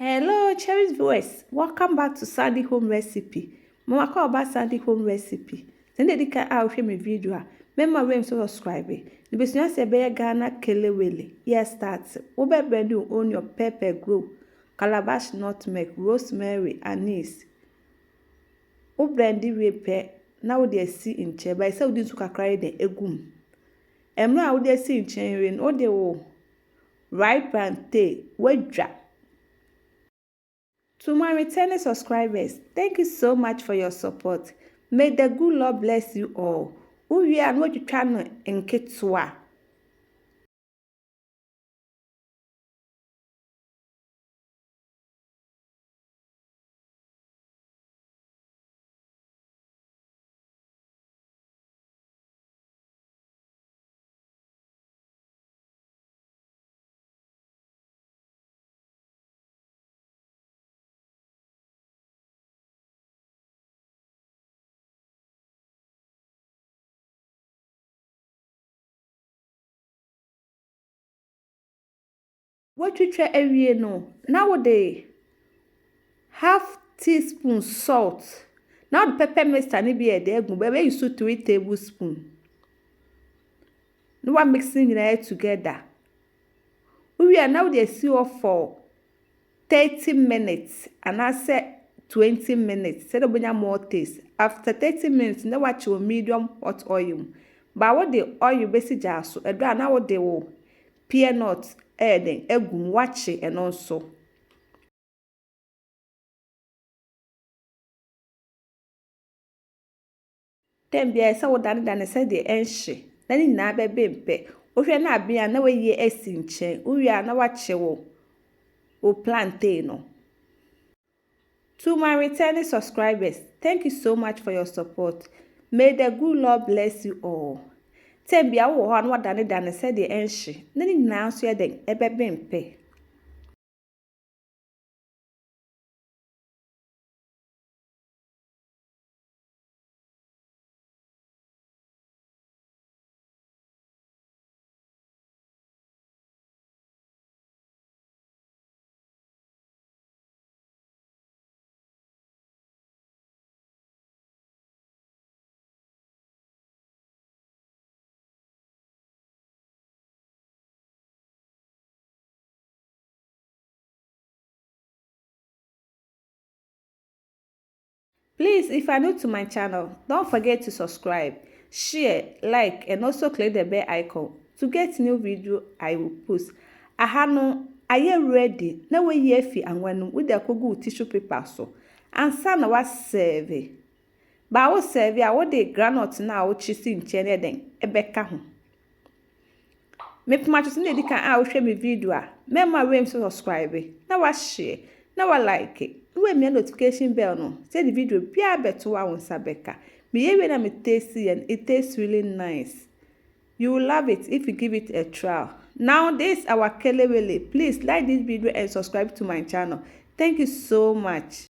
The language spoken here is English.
Hello, cherished viewers. Welcome back to Sandy Home Recipe. Mama call about Sandy Home Recipe. Send the link out share my video. Remember when so subscribe. The business say be Ghana Kelewele. Yes, starts. Ube brand you own your pepper grow, calabash nutmeg, rosemary, anise. O brandy repair. Now they see in chair by so this to cry the egum. Emra would they see in chair in all the wo. Ripe plantain, wedra. To my returning subscribers, thank you so much for your support. May the good Lord bless you all. We are not trying in Kitswa. What you try every no. Nowadays, half teaspoon salt. Now the pepper mix and be a day, but you use 3 tablespoons. No one mixing it together. We are now they see off for 30 minutes and I said 20 minutes. Say the more taste. After 30 minutes, now watch your medium hot oil. But what the oil basically just so now what they will peanut adding egum watch it and also. Then be I saw than said the enche. Then in na bempe. Ohwe na bia na we ye esi nchen. Uwi na wache wo plantain no. To my returning subscribers, thank you so much for your support. May the good Lord bless you all. Then be I wo ho na than said the enche. Then in na so ye den ebebempe. Please, if you are new to my channel, don't forget to subscribe, share, like, and also click the bell icon to get new video I will post. Ahano, are you ready? Now we ye fi and when with the kogu tissue paper so. And sana was serve. But I was serve I want the granite now which is in chene den ebeka ho. Me puma to send the can I will share my video. Remember when to subscribe. Now I share. Now I like it. When me notification bell no, say the video be a better one sabeka. Me even na me tasty and it tastes really nice. You will love it if you give it a try. Now this our Kelewele. Please like this video and subscribe to my channel. Thank you so much.